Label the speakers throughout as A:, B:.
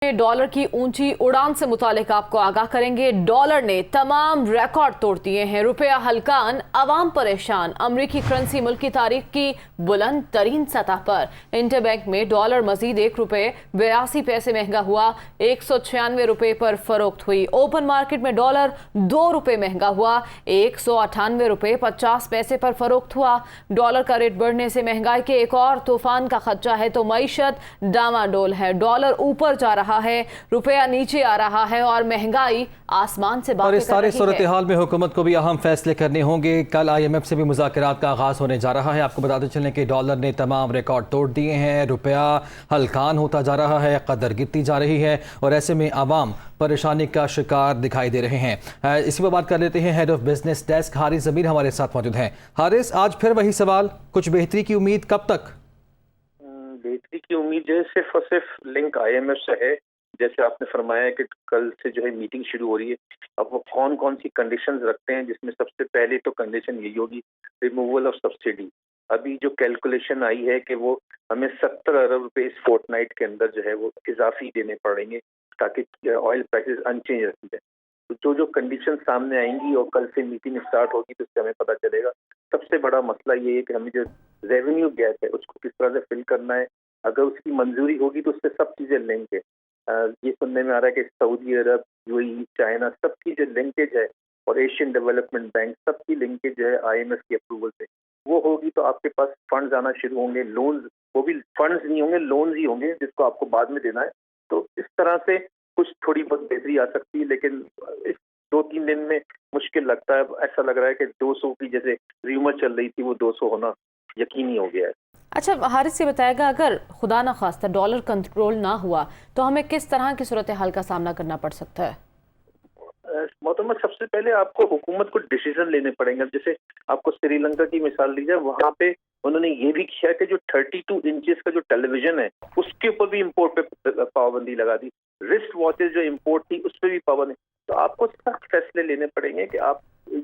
A: Dollar की ऊंची उड़ान से मुतालिक आपको आगाह करेंगे। डॉलर ने तमाम रिकॉर्ड तोड़ दिए हैं। रुपया हलकान, अवाम परेशान। अमरीकी करेंसी मुल्क की तारीख की बुलंद तरीन सतह पर। इंटरबैंक में डॉलर मजीद ₹1.82 महंगा हुआ, 196 रुपए पर फरोख्त हुई। ओपन मार्केट में डॉलर ₹2 महंगा हुआ, 198 रुपए 50 पैसे पर फरोख्त हुआ। डॉलर का रेट बढ़ने से महंगाई के एक और तूफान का खदशा है तो मईशत डामाडोल है। डॉलर ऊपर जा रहा है, रुपया नीचे आ रहा है और महंगाई आसमान से बातें कर रही है।
B: और इस सारे सूरत हाल में हुकूमत को भी अहम फैसले करने होंगे। कल IMF से भी मुज़ाकरात का आगाज़ होने जा रहा है। आपको बताते चलें कि डॉलर ने तमाम रिकॉर्ड तोड़ दिए हैं, रुपया हलकान होता जा रहा है, कदर गिरती जा रही है और ऐसे में आवाम परेशानी का शिकार दिखाई दे रहे हैं। इसी पर बात कर लेते हैं। Head of business desk Haris Zameer हमारे साथ मौजूद हैं। हारिस, आज फिर वही सवाल, कुछ बेहतरी की उम्मीद कब तक?
C: बेहतरी की उम्मीद जो है सिर्फ और सिर्फ लिंक IMF से है। जैसे आपने फरमाया कि कल से जो है मीटिंग शुरू हो रही है। अब वो कौन कौन सी कंडीशंस रखते हैं, जिसमें सबसे पहले तो कंडीशन यही होगी रिमूवल ऑफ सब्सिडी। अभी जो कैलकुलेशन आई है कि वो हमें 70 अरब रुपए इस फोर्टनाइट के अंदर जो है वो इजाफी देने पड़ेंगे ताकि ऑयल प्राइसेस अनचेंज रखी जाए। तो जो कंडीशन सामने आएंगी और कल से मीटिंग स्टार्ट होगी तो उससे हमें पता चलेगा। सबसे बड़ा मसला ये है कि हमें जो रेवेन्यू गैप है उसको किस तरह से फिल करना है। अगर उसकी मंजूरी होगी तो उससे सब चीज़ें लिंक है। ये सुनने में आ रहा है कि सऊदी अरब, UAE, चाइना, सबकी जो लिंकेज है और एशियन डेवलपमेंट बैंक सबकी लिंकेज जो है IMF की अप्रूवल से वो होगी तो आपके पास फंड्स आना शुरू होंगे। लोन्स, वो भी फंड्स नहीं होंगे, लोन्स ही होंगे जिसको आपको बाद में देना है। तो इस तरह से कुछ थोड़ी बहुत बेहतरी आ सकती है, लेकिन इस 2-3 दिन में मुश्किल लगता है। ऐसा लग रहा है कि 200 की जैसे र्यूमर चल रही थी वो 200 होना यकीनी हो गया है।
A: अच्छा हारिस, ये बताएगा अगर खुदा न खास्ता डॉलर कंट्रोल ना हुआ तो हमें किस तरह की सूरत हाल का सामना करना पड़ सकता है?
C: मोहतरमा, सबसे पहले आपको हुकूमत को डिसीजन लेने पड़ेंगे। जैसे आपको श्रीलंका की मिसाल ली जाए, वहाँ पे उन्होंने ये भी किया कि जो 32 इंचेस का जो टेलीविजन है उसके ऊपर भी इंपोर्ट पे पाबंदी लगा दी। रिस्ट वॉचेस जो इंपोर्ट थी उस पर भी पाबंदी। तो आपको सख्त फैसले लेने पड़ेंगे कि आप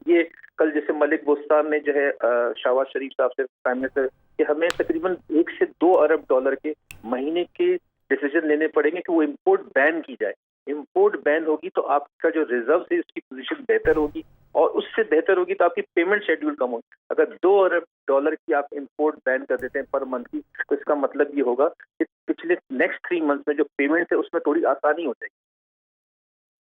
C: ये कल जैसे मलिक बोस्तान ने जो है शहबाज शरीफ साहब से प्राइम मिनिस्टर कि हमें तकरीबन 1 से 2 अरब डॉलर के महीने के डिसीजन लेने पड़ेंगे कि वो इंपोर्ट बैन की जाए। इंपोर्ट बैन होगी तो आपका जो रिजर्व है उसकी पोजीशन बेहतर होगी और उससे बेहतर होगी तो आपकी पेमेंट शेड्यूल कम होगी। अगर 2 अरब डॉलर की आप इंपोर्ट बैन कर देते हैं पर मंथ की, तो इसका मतलब ये होगा कि पिछले नेक्स्ट 3 मंथ में जो पेमेंट है उसमें थोड़ी आसानी हो जाएगी।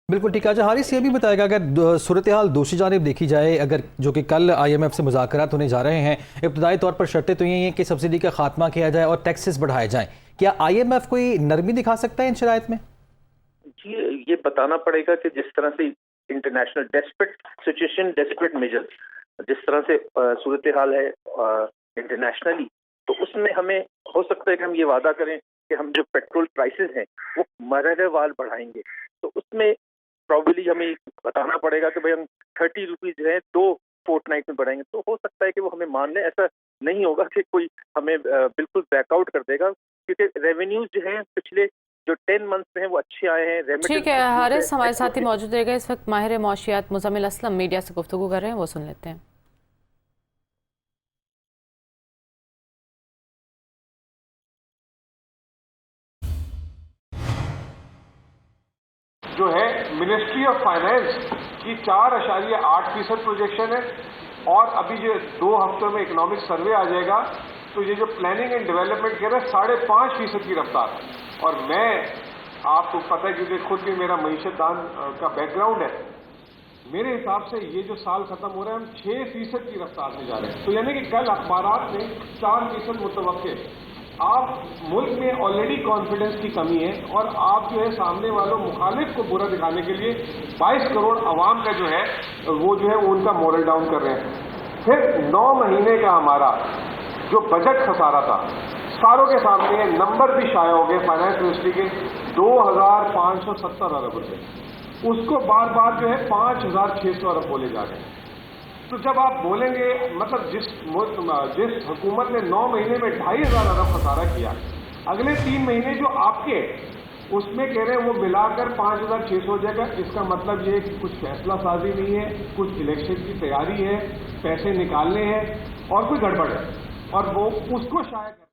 B: बिल्कुल ठीक है। अच्छा हारिस, ये भी बताएगा अगर सूरत हाल दूसरी जानिब देखी जाए, अगर जो कि कल IMF से मुज़ाकरात होने जा रहे हैं, इब्तदाई तौर पर शर्तें तो यही हैं कि सब्सिडी का खात्मा किया जाए और टैक्सेस बढ़ाए जाएं, क्या IMF कोई नरमी दिखा सकता है इन शराइत में?
C: जी, ये बताना पड़ेगा कि जिस तरह से international desperate situation, desperate major, जिस तरह से सूरत हाल है इंटरनेशनली, तो उसमें हमें हो सकता है कि हम ये वादा करें कि हम जो पेट्रोल प्राइसेस हैं वो मरहलेवार बढ़ाएंगे। तो उसमें प्रॉब्ली हमें बताना पड़ेगा कि भाई हम 30 रुपीज जो है 2 फोर्टनाइट में बढ़ाएंगे। तो हो सकता है कि वो हमें मान लें। ऐसा नहीं होगा कि कोई हमें बिल्कुल बैकआउट कर देगा, क्योंकि रेवेन्यूज जो है पिछले जो 10 मंथ में है वो अच्छे आए हैं।
A: ठीक है हारिस, हमारे साथ ही मौजूद रहेगा इस वक्त माहिर मौशियात मुज़म्मिल असलम मीडिया से गुफ्तगू कर रहे हैं, वो सुन लेते हैं।
D: जो है मिनिस्ट्री ऑफ फाइनेंस की 4.8% प्रोजेक्शन है और अभी जो 2 हफ्तों में इकोनॉमिक सर्वे आ जाएगा तो ये जो प्लानिंग एंड डेवलपमेंट कह रहे हैं 5.5% की रफ्तार है। और मैं आपको पता है क्योंकि खुद भी मेरा मईशतदान का बैकग्राउंड है, मेरे हिसाब से ये जो साल खत्म हो रहा है हम 6% की रफ्तार में जा रहे हैं। तो यानी कि कल अखबारात में 4% मुतवक्के। आप मुल्क में ऑलरेडी कॉन्फिडेंस की कमी है और आप जो है सामने वालों मुखालिफ को बुरा दिखाने के लिए 22 करोड़ अवाम का जो है वो उनका मोरल डाउन कर रहे हैं। फिर 9 महीने का हमारा जो बजट खसारा था सारों के सामने नंबर भी शाया हो गए फाइनेंस मिनिस्ट्री के 2570 अरब रुपए, उसको बार बार जो है 5600 अरब बोले जा रहे हैं। तो जब आप बोलेंगे मतलब जिस हुकूमत ने 9 महीने में 2500 अरब खसारा किया, अगले 3 महीने जो आपके उसमें कह रहे हैं वो मिलाकर 5600 हो जाएगा, इसका मतलब ये है कि कुछ फैसला साजी नहीं है, कुछ इलेक्शन की तैयारी है, पैसे निकालने हैं और कोई गड़बड़ है और वो उसको शायद